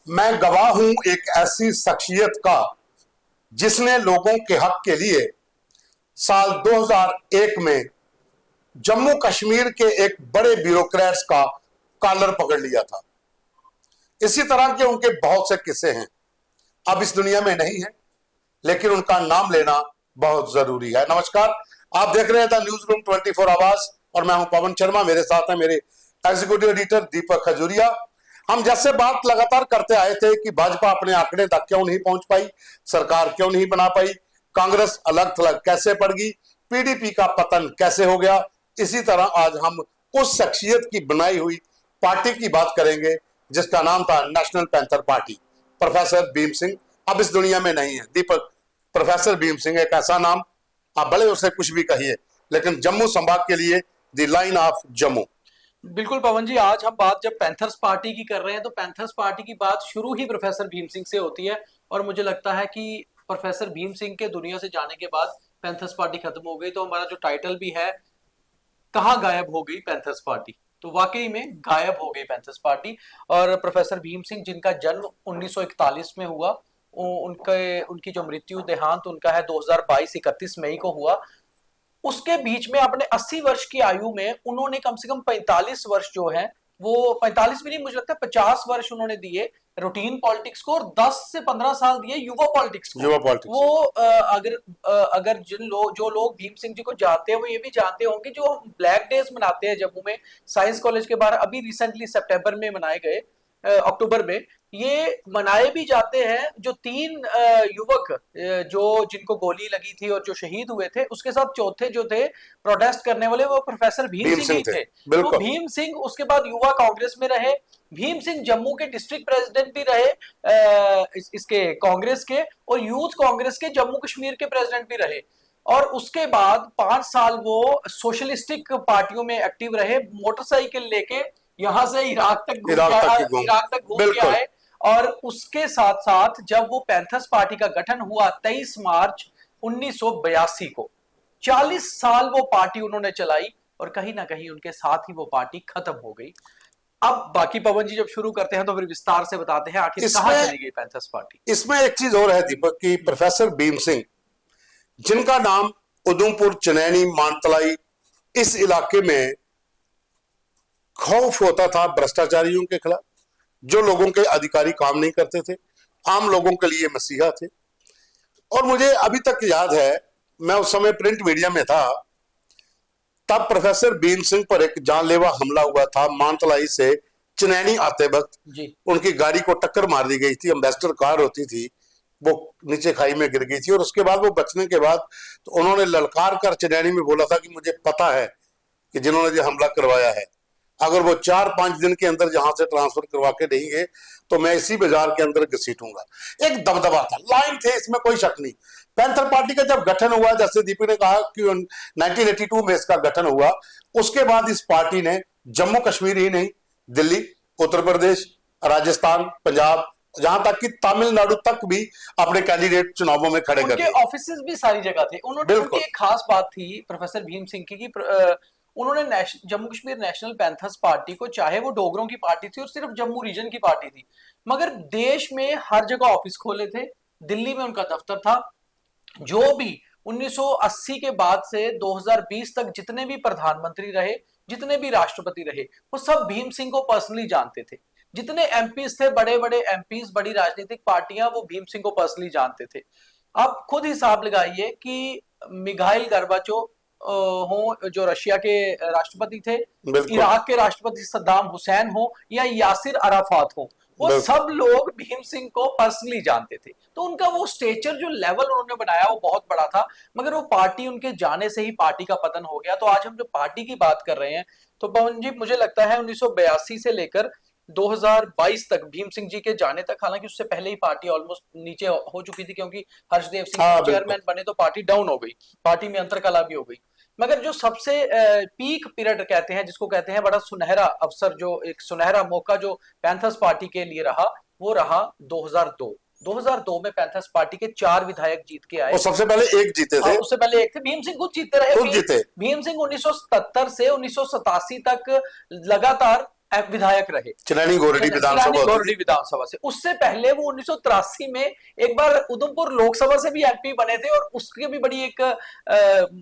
मैं गवाह हूं एक ऐसी शख्सियत का जिसने लोगों के हक के लिए साल 2001 में जम्मू कश्मीर के एक बड़े ब्यूरोक्रेट्स का कॉलर पकड़ लिया था। इसी तरह के उनके बहुत से किस्से हैं, अब इस दुनिया में नहीं है, लेकिन उनका नाम लेना बहुत जरूरी है। नमस्कार, आप देख रहे हैं द न्यूज रूम 24 आवर्स और मैं हूं पवन शर्मा। मेरे साथ है मेरे एग्जीक्यूटिव एडिटर दीपक खजूरिया। हम जैसे बात लगातार करते आए थे कि भाजपा अपने आंकड़े तक क्यों नहीं पहुंच पाई, सरकार क्यों नहीं बना पाई, कांग्रेस अलग थलग कैसे पड़ गई, पीडीपी का पतन कैसे हो गया। इसी तरह आज हम उस शख्सियत की बनाई हुई पार्टी की बात करेंगे जिसका नाम था national panther party. Professor Bhim Singh अब इस दुनिया में नहीं है। दीपक, प्रोफेसर भीम सिंह एक ऐसा नाम, आप भले उसे कुछ भी कहिए, लेकिन जम्मू संभाग के लिए द लाइन ऑफ जम्मू। बिल्कुल पवन जी, आज हम बात जब पैंथर्स पार्टी की कर रहे हैं तो पैंथर्स पार्टी की बात शुरू ही प्रोफेसर भीम सिंह से होती है। और मुझे लगता है कि प्रोफेसर भीम सिंह के दुनिया से जाने के बाद पैंथर्स पार्टी खत्म हो गई। तो हमारा जो टाइटल भी है, कहाँ गायब हो गई पैंथर्स पार्टी, तो वाकई में गायब हो गई पैंथर्स पार्टी। और प्रोफेसर भीम सिंह जिनका जन्म 1941 में हुआ, उनकी जो मृत्यु देहांत उनका है 2022 31 मई को हुआ। उसके बीच में अपने 80 वर्ष की आयु में उन्होंने कम से कम 45 वर्ष जो है, वो 45 भी नहीं, मुझे लगता है 50 वर्ष उन्होंने दिए रूटीन पॉलिटिक्स को और 10 से 15 साल दिए युवा पॉलिटिक्स को। वो अगर जो लोग भीम सिंह जी को जानते हैं वो ये भी जानते होंगे, जो ब्लैक डेज मनाते हैं जम्मू में साइंस कॉलेज के बाहर, अभी रिसेंटली सितंबर में मनाए गए, अक्टूबर में ये मनाए भी जाते हैं। जो 3 युवक जिनको गोली लगी थी और जो शहीद हुए थे, उसके साथ चौथे जो थे प्रोटेस्ट करने वाले, वो प्रोफेसर भीम सिंह ही थे। तो भीम सिंह उसके बाद युवा कांग्रेस में रहे। भीम सिंह जम्मू के डिस्ट्रिक्ट प्रेसिडेंट भी रहे इसके कांग्रेस के, और यूथ कांग्रेस के जम्मू कश्मीर के प्रेसिडेंट भी रहे। और उसके बाद 5 साल वो सोशलिस्टिक पार्टियों में एक्टिव रहे, मोटरसाइकिल लेके यहां से इराक तक घूम के आए। और उसके साथ साथ जब वो पैंथर्स पार्टी का गठन हुआ 23 मार्च 1982 को, 40 साल वो पार्टी उन्होंने चलाई और कहीं ना कहीं उनके साथ ही वो पार्टी खत्म हो गई। अब बाकी पवन जी जब शुरू करते हैं तो फिर विस्तार से बताते हैं आखिर कहां चली गई पैंथर्स पार्टी। इसमें एक चीज और है दीपक की, प्रोफेसर भीम सिंह जिनका नाम उधमपुर, चनैनी, मानतलाई, इस इलाके में खौफ होता था भ्रष्टाचारियों के खिलाफ, जो लोगों के अधिकारी काम नहीं करते थे, आम लोगों के लिए मसीहा थे। और मुझे अभी तक याद है, मैं उस समय प्रिंट मीडिया में था, तब प्रोफेसर भीम सिंह पर एक जानलेवा हमला हुआ था। मानतलाई से चनैनी आते वक्त उनकी गाड़ी को टक्कर मार दी गई थी, एम्बेसडर कार होती थी, वो नीचे खाई में गिर गई थी। और उसके बाद वो बचने के बाद तो उन्होंने ललकार कर चनैनी में बोला था कि मुझे पता है कि जिन्होंने जो हमला करवाया है, अगर वो 4-5 दिन के अंदर जहां से ट्रांसफर करवा के नहीं गए तो मैं इसी बाजार के अंदर घसीटूंगा। एक दबदबा था, लाइन थे, इसमें कोई शक नहीं। पैंथर पार्टी का जब गठन हुआ, जैसे दीपी ने कहा कि 1982 में इसका गठन हुआ, उसके बाद इस पार्टी ने जम्मू कश्मीर ही नहीं, दिल्ली, उत्तर प्रदेश, राजस्थान, पंजाब, जहां तक कि तमिलनाडु तक भी अपने कैंडिडेट चुनावों में खड़े कर दिए। उनके ऑफिसेज भी सारी जगह थे। उनकी एक खास बात थी प्रोफेसर भीम सिंह की, उन्होंने Jammu Kashmir national panthers party को, चाहे वो डोगरों की पार्टी थी और सिर्फ जम्मू रीजन की पार्टी थी, मगर देश में हर जगह ऑफिस खोले थे। दिल्ली में उनका दफ्तर था। जो भी 1980 के बाद से 2020 तक जितने भी प्रधानमंत्री रहे, जितने भी राष्ट्रपति रहे, वो सब भीम सिंह को पर्सनली जानते थे। जितने एमपीज थे, बड़े बड़े एमपीज, बड़ी राजनीतिक पार्टियां, वो भीम सिंह को पर्सनली जानते थे। आप खुद हिसाब लगाइए कि मिखाइल गोर्बाचोव हो, जो रशिया के राष्ट्रपति थे, इराक के राष्ट्रपति सद्दाम हुसैन हो, या यासिर अराफात हो, वो सब लोग भीम सिंह को पर्सनली जानते थे। तो उनका वो स्टेचर, जो लेवल उन्होंने बनाया, वो बहुत बड़ा था। मगर वो पार्टी, उनके जाने से ही पार्टी का पतन हो गया। तो आज हम जो पार्टी की बात कर रहे हैं, तो पवन जी मुझे लगता है 1982 से लेकर 2022 तक, भीम सिंह जी के जाने तक, हालांकि उससे पहले ही पार्टी ऑलमोस्ट नीचे हो चुकी थी, क्योंकि हर्षदेव सिंह चेयरमैन बने तो पार्टी डाउन हो गई, पार्टी में अंतरकला भी हो गई। मगर जो सबसे पीक पीरियड कहते हैं, जिसको कहते हैं बड़ा सुनहरा अवसर, जो एक सुनहरा मौका जो पैंथर्स पार्टी के लिए रहा, वो रहा 2002 में पैंथर्स पार्टी के 4 विधायक जीत के आए। सबसे पहले एक जीते थे, उससे पहले एक थे, भीम सिंह खुद जीतते रहे। भीम सिंह 1977 से 1987 तक लगातार विधायक रहे चिनैनी गोरडी विधानसभा चिनैनी होती गोरडी थी। विधानसभा से। उससे पहले वो 1983 में एक बार उधमपुर लोकसभा से भी एमपी बने थे, और उसकी भी बड़ी एक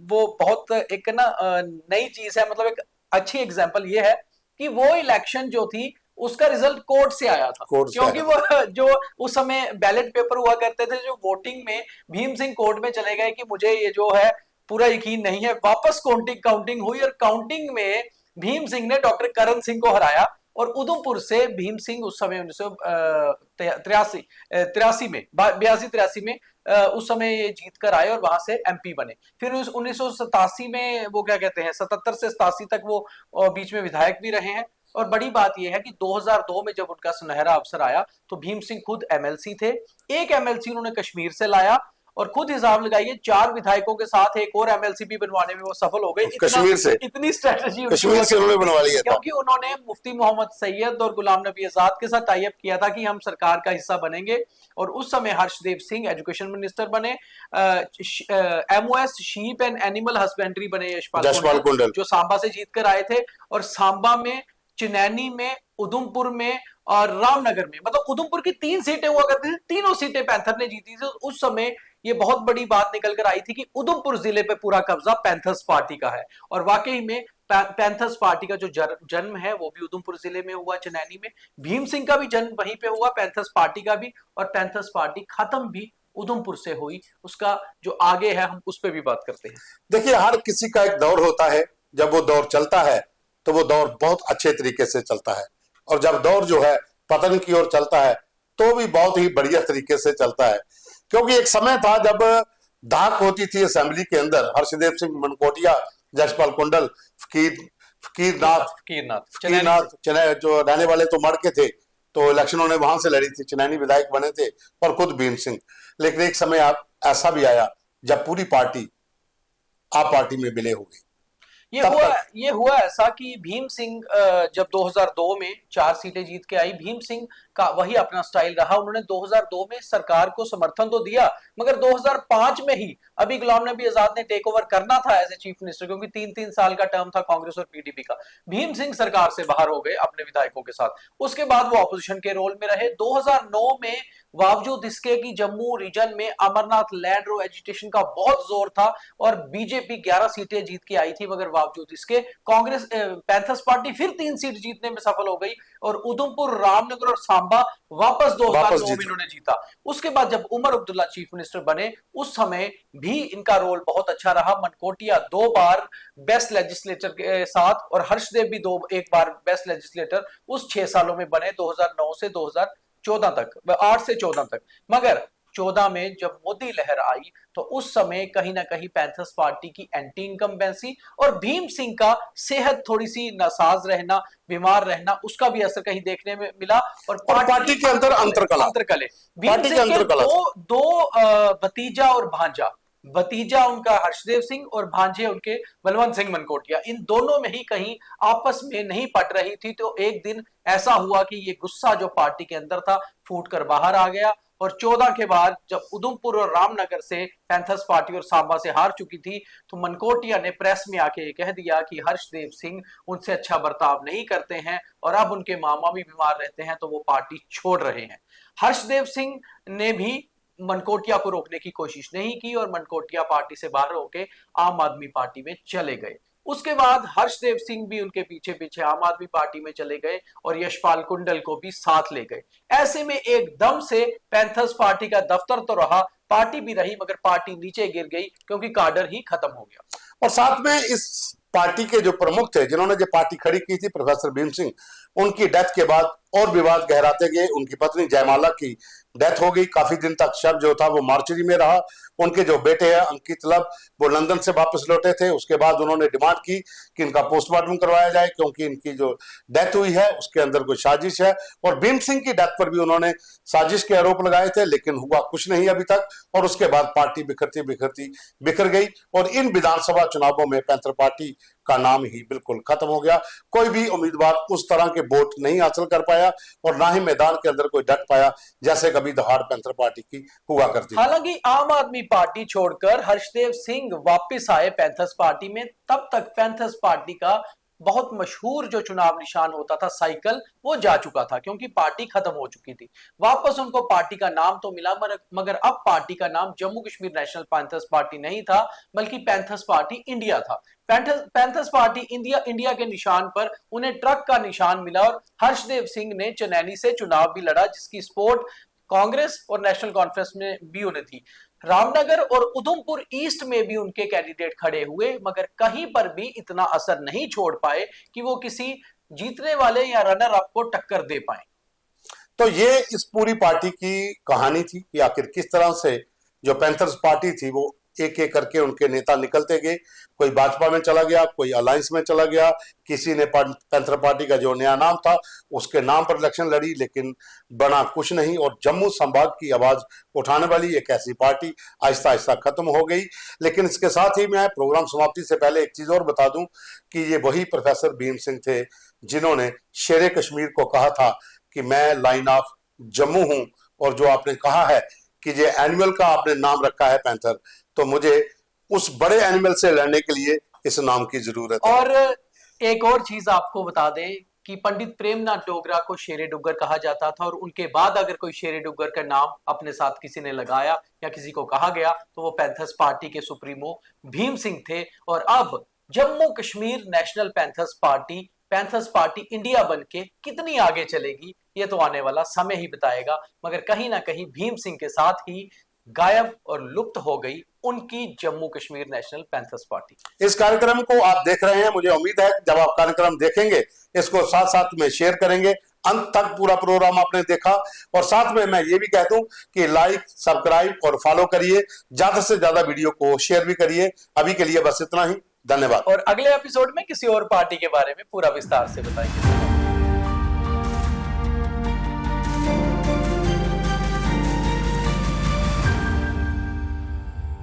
वो बहुत एक ना नई चीज है, मतलब एक अच्छी एग्जांपल ये है कि वो इलेक्शन जो थी उसका रिजल्ट कोर्ट से आया था, कोर्ट से क्योंकि आया वो जो उस समय बैलेट पेपर हुआ करते थे, जो वोटिंग में भीम सिंह कोर्ट में चले गए कि मुझे ये जो है पूरा यकीन नहीं है। वापस काउंटिंग हुई, और काउंटिंग में भीम सिंह ने डॉक्टर करण सिंह को हराया, और उधमपुर से भीम सिंह उस समय 1983 में 82-83 में उस समय ये जीत कर आए और वहां से एमपी बने। फिर 1987 में वो क्या कहते हैं 77 से 87 तक वो बीच में विधायक भी रहे हैं। और बड़ी बात यह है कि 2002 में जब उनका सुनहरा अवसर आया तो भीम सिंह खुद एमएलसी थे। एक एमएलसी उन्होंने कश्मीर से लाया, और खुद हिसाब लगाइए 4 विधायकों के साथ एक और एमएलसी भी बनवाने में वो सफल हो गए। कश्मीर से इतनी स्ट्रेटजी कश्मीर से उन्होंने बनवा लिया था, क्योंकि उन्होंने मुफ्ती मोहम्मद सैयद और गुलाम नबी आजाद के साथ टाई अप किया था कि हम सरकार का हिस्सा बनेंगे। और उस समय हर्षदेव सिंह एजुकेशन मिनिस्टर बने, MOS sheep and animal husbandry बने यशपाल कुंडल, जो सांबा से जीत कर आए थे। और सांबा में, चिनैनी में, उधमपुर में और रामनगर में, मतलब उधमपुर की 3 सीटें हुआ करती थी, तीनों सीटें पैंथर ने जीती थी। उस समय ये बहुत बड़ी बात निकल कर आई थी कि उधमपुर जिले पे पूरा कब्जा पैंथर्स पार्टी का है। और वाकई में पैंथर्स पार्टी का जो जन्म है वो भी उधमपुर जिले में हुआ, चिनैनी में। भीम सिंह का भी जन्म वहीं पे हुआ, पैंथर्स पार्टी का भी, और पैंथर्स पार्टी खत्म भी उधमपुर से हुई। उसका जो आगे है हम उस पर भी बात करते हैं। देखिए, हर किसी का एक दौर होता है, जब वो दौर चलता है तो वो दौर बहुत अच्छे तरीके से चलता है, और जब दौर जो है पतन की ओर चलता है तो भी बहुत ही बढ़िया तरीके से चलता है। क्योंकि एक समय था जब धाक होती थी असेंबली के अंदर, हर्षदेव सिंह मनकोटिया, यशपाल कुंडल, फकीरनाथ जो रहने वाले तो मर के थे, तो इलेक्शन उन्होंने वहां से लड़ी थी, चिनैनी विधायक बने थे, और खुद भीम सिंह। लेकिन एक समय ऐसा भी आया जब पूरी पार्टी आप पार्टी में विलय हो गई। ये हुआ ऐसा कि भीम सिंह जब 2002 में 4 सीटें जीत के आई, भीम सिंह का वही अपना स्टाइल रहा। उन्होंने 2002 में सरकार को समर्थन तो दिया, मगर 2005 में ही अभी गुलाम नबी आजाद ने टेक ओवर करना था एज ए चीफ मिनिस्टर, क्योंकि 3-3 साल का टर्म था कांग्रेस और पीडीपी का। भीम सिंह सरकार से बाहर हो गए अपने विधायकों के साथ। उसके बाद वो ऑपोजिशन के रोल में रहे। 2009 में बावजूद इसके कि जम्मू रीजन में अमरनाथ लैंड रो एजिटेशन का बहुत जोर था और बीजेपी 11 सीटें जीत के आई थी, मगर बावजूद इसके कांग्रेस पैंथर्स पार्टी फिर 3 सीट जीतने में सफल हो गई, और उधमपुर, रामनगर और सांबा वापस 2009 में इन्होंने जीता। उसके बाद जब उमर अब्दुल्ला चीफ मिनिस्टर बने, उस समय भी इनका रोल बहुत अच्छा रहा। मनकोटिया 2 बार बेस्ट लेजिस्लेटर के साथ, और हर्षदेव भी एक बार बेस्ट लेजिस्लेटर उस 6 सालों में बने, 2009 से 2014 तक, 8 से 14 तक। मगर 14 में जब मोदी लहर आई तो उस समय कहीं ना कहीं पैंथर्स पार्टी की एंटी इनकम्बेंसी और भीम सिंह का सेहत थोड़ी सी नासाज रहना, बीमार रहना, उसका भी असर कहीं देखने में मिला। और पार्टी के अंदर अंतरकले, भीम सिंह के दो भतीजा और भांजा, भतीजा उनका हर्षदेव सिंह और भांजे उनके बलवंत सिंह मनकोटिया, इन दोनों में ही कहीं आपस में नहीं पट रही थी। तो एक दिन ऐसा हुआ कि ये गुस्सा जो पार्टी के अंदर था फूट कर बाहर आ गया, और 14 के बाद जब उधमपुर और रामनगर से पैंथर्स पार्टी और सांबा से हार चुकी थी, तो मनकोटिया ने प्रेस में आके कह दिया कि हर्षदेव सिंह उनसे अच्छा बर्ताव नहीं करते हैं, और अब उनके मामा भी बीमार रहते हैं तो वो पार्टी छोड़ रहे हैं। हर्षदेव सिंह ने भी मनकोटिया को रोकने की कोशिश नहीं की, और मनकोटिया पार्टी से बाहर होकर आम आदमी पार्टी में चले गए। उसके बाद हर्षदेव सिंह भी उनके पीछे पीछे आम आदमी पार्टी में चले गए, और यशपाल कुंडल को भी साथ ले गए। ऐसे में एकदम से पैंथर्स पार्टी का दफ्तर तो रहा, पार्टी भी रही, मगर पार्टी नीचे गिर गई क्योंकि काडर ही खत्म हो गया। और साथ में इस पार्टी के जो प्रमुख थे, जिन्होंने जो पार्टी खड़ी की थी, प्रोफेसर भीम सिंह, उनकी डेथ के बाद और विवाद गहराते गए। उनकी पत्नी जयमाला की डेथ हो गई, काफी दिन तक शव जो था वो मार्चरी में रहा। उनके जो बेटे हैं अंकित लब, वो लंदन से वापस लौटे थे। उसके बाद उन्होंने डिमांड की कि इनका पोस्टमार्टम करवाया जाए, क्योंकि इनकी जो डेथ हुई है उसके अंदर कोई साजिश है। और भीम सिंह की डेथ पर भी उन्होंने साजिश के आरोप लगाए थे, लेकिन हुआ कुछ नहीं अभी तक। और उसके बाद पार्टी बिखर गई, और इन विधानसभा चुनावों में पैंथर पार्टी का नाम ही बिल्कुल खत्म हो गया। कोई भी उम्मीदवार उस तरह के वोट नहीं हासिल कर पाया, और ना ही मैदान के अंदर कोई डट पाया जैसे कभी दहाड़ पैंथर पार्टी की हुआ करती। हालांकि आम आदमी पार्टी छोड़कर हर्षदेव सिंह वापस आए पैंथर्स पार्टी में, तब तक पैंथर्स पार्टी का बहुत मशहूर जो चुनाव निशान होता था साइकिल, वो जा चुका था क्योंकि पार्टी खत्म हो चुकी थी। वापस उनको पार्टी का नाम तो मिला, मगर अब पार्टी का नाम Jammu Kashmir national panthers party नहीं था, बल्कि पैंथर्स पार्टी इंडिया था। पैंथर्स पार्टी इंडिया के निशान पर उन्हें ट्रक का निशान मिला और हर्षदेव सिंह ने चनैनी से चुनाव भी लड़ा, जिसकी सपोर्ट कांग्रेस और नेशनल कॉन्फ्रेंस में भी उन्हें थी। रामनगर और उधमपुर ईस्ट में भी उनके कैंडिडेट खड़े हुए, मगर कहीं पर भी इतना असर नहीं छोड़ पाए कि वो किसी जीतने वाले या रनर अप को टक्कर दे पाए। तो ये इस पूरी पार्टी की कहानी थी कि आखिर किस तरह से जो पैंथर्स पार्टी थी वो एक एक करके उनके नेता निकलते गए। कोई भाजपा में चला गया, कोई अलायंस में चला गया, किसी ने पैंथर पार्टी का जो नया नाम था उसके नाम पर इलेक्शन लड़ी, लेकिन बना कुछ नहीं। और जम्मू संभाग की आवाज उठाने वाली एक ऐसी पार्टी आहिस्ता आहिस्ता खत्म हो गई। लेकिन इसके साथ ही मैं प्रोग्राम समाप्ति से पहले एक चीज और बता दूं कि ये वही प्रोफेसर भीम सिंह थे जिन्होंने शेरे कश्मीर को कहा था कि मैं लाइन ऑफ जम्मू हूं। और जो आपने कहा है कि ये एनिमल का आपने नाम रखा है पैंथर, तो मुझे उस बड़े एनिमल से लड़ने के लिए इस नाम की जरूरत है। और एक और चीज आपको बता दें कि पंडित प्रेमनाथ डोगरा को शेरे डुग्गर कहा जाता था, और उनके बाद अगर कोई शेरे डुग्गर का नाम अपने साथ किसी ने लगाया या किसी को कहा गया तो वो पैंथर्स पार्टी के सुप्रीमो भीम सिंह थे। और अब Jammu Kashmir national panthers party India बन के कितनी आगे चलेगी ये तो आने वाला समय ही बताएगा, मगर कहीं ना कहीं भीम सिंह के साथ ही गायब और लुप्त हो गई उनकी Jammu Kashmir national panthers party. इस कार्यक्रम को आप देख रहे हैं, मुझे उम्मीद है जब आप कार्यक्रम देखेंगे इसको साथ साथ में शेयर करेंगे। अंत तक पूरा प्रोग्राम आपने देखा, और साथ में मैं ये भी कह दूं कि लाइक, सब्सक्राइब और फॉलो करिए, ज्यादा से ज्यादा वीडियो को शेयर भी करिए। अभी के लिए बस इतना ही, धन्यवाद। और अगले एपिसोड में किसी और पार्टी के बारे में पूरा विस्तार से बताएंगे।